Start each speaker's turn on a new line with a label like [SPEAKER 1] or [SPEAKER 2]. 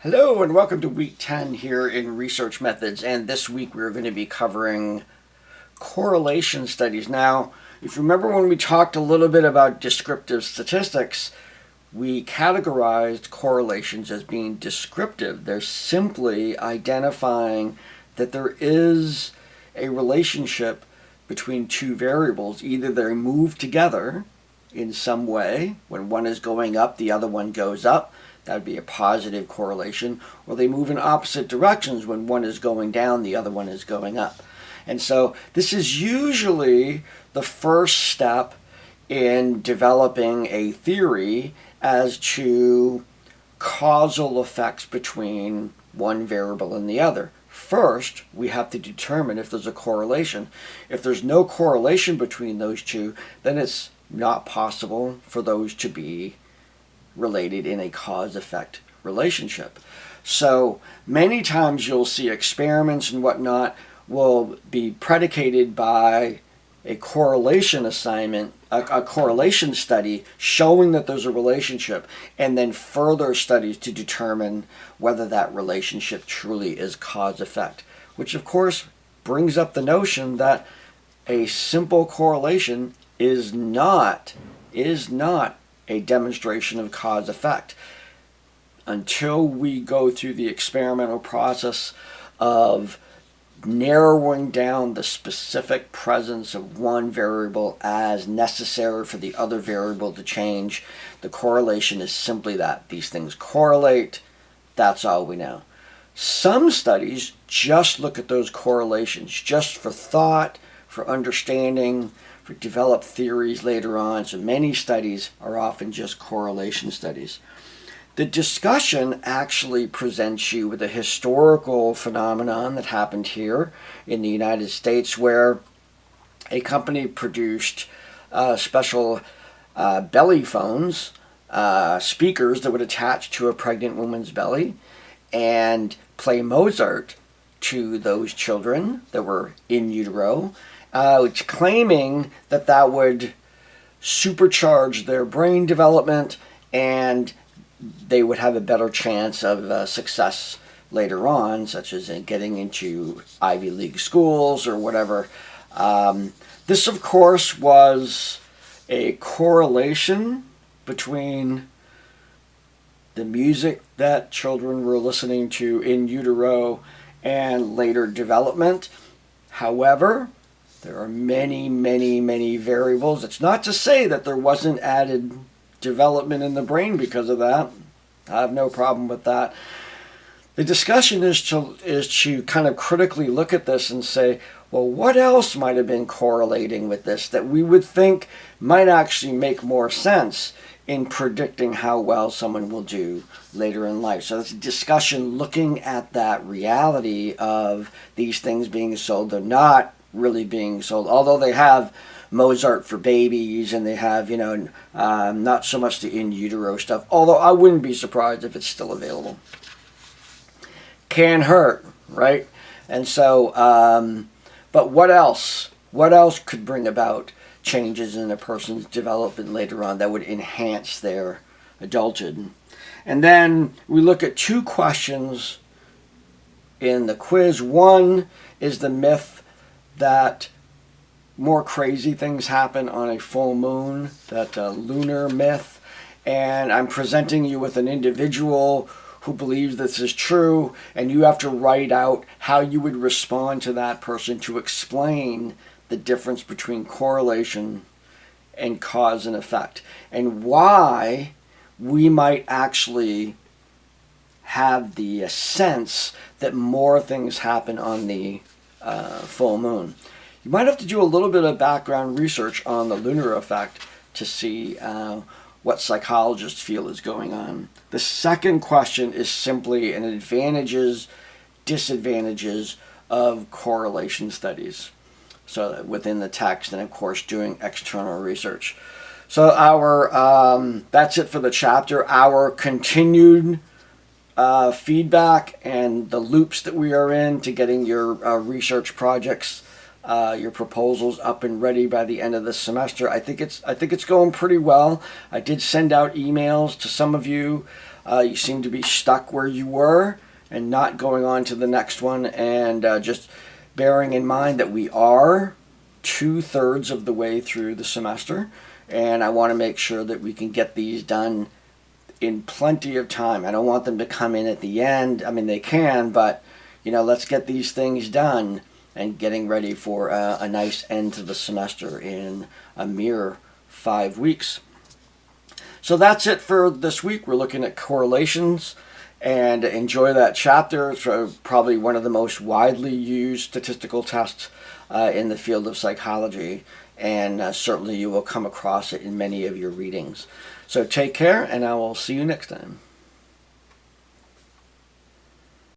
[SPEAKER 1] Hello and welcome to week 10 here in Research Methods, and this week we're going to be covering correlation studies. Now, if you remember when we talked a little bit about descriptive statistics, we categorized correlations as being descriptive. They're simply identifying that there is a relationship between two variables. Either they move together in some way. When one is going up, the other one goes up. That would be a positive correlation. Or they move in opposite directions. When one is going down, the other one is going up. And so this is usually the first step in developing a theory as to causal effects between one variable and the other. First, we have to determine if there's a correlation. If there's no correlation between those two, then it's not possible for those to be related in a cause-effect relationship. So many times you'll see experiments and whatnot will be predicated by a correlation assignment, a correlation study showing that there's a relationship, and then further studies to determine whether that relationship truly is cause-effect, which of course brings up the notion that a simple correlation is not a demonstration of cause-effect. Until we go through the experimental process of narrowing down the specific presence of one variable as necessary for the other variable to change, the correlation is simply that. These things correlate. That's all we know. Some studies just look at those correlations just for thought, for understanding, for developed theories later on. So many studies are often just correlation studies. The discussion actually presents you with a historical phenomenon that happened here in the United States, where a company produced special belly phones, speakers that would attach to a pregnant woman's belly and play Mozart to those children that were in utero, claiming that that would supercharge their brain development and they would have a better chance of success later on, such as in getting into Ivy League schools or whatever. This, of course, was a correlation between the music that children were listening to in utero and later development. However, there are many variables. It's not to say that there wasn't added development in the brain because of that. I have no problem with that. The discussion is to kind of critically look at this and say, well, what else might have been correlating with this that we would think might actually make more sense in predicting how well someone will do later in life. So it's a discussion looking at that reality of these things being sold. They're not really being sold, although they have Mozart for babies and they have, not so much the in utero stuff, although I wouldn't be surprised if it's still available. Can hurt, right? And so, but what else? What else could bring about changes in a person's development later on that would enhance their adulthood? And then we look at two questions in the quiz. One is the myth that more crazy things happen on a full moon, that lunar myth. And I'm presenting you with an individual who believes this is true, and you have to write out how you would respond to that person to explain the difference between correlation and cause and effect, and why we might actually have the sense that more things happen on the full moon. You might have to do a little bit of background research on the lunar effect to see what psychologists feel is going on. The second question is simply an advantages, disadvantages of correlation studies. So within the text, and of course doing external research. So that's it for the chapter. Our continued feedback and the loops that we are in to getting your research projects, your proposals up and ready by the end of the semester. I think it's going pretty well. I did send out emails to some of you you seem to be stuck where you were and not going on to the next one, and just bearing in mind that we are 2/3 of the way through the semester, and I want to make sure that we can get these done in plenty of time. I don't want them to come in at the end. I mean, they can, but let's get these things done and getting ready for a nice end to the semester in a mere 5 weeks. So that's it for this week. We're looking at correlations, and enjoy that chapter. It's probably one of the most widely used statistical tests in the field of psychology, and certainly you will come across it in many of your readings. So take care, and I will see you next time.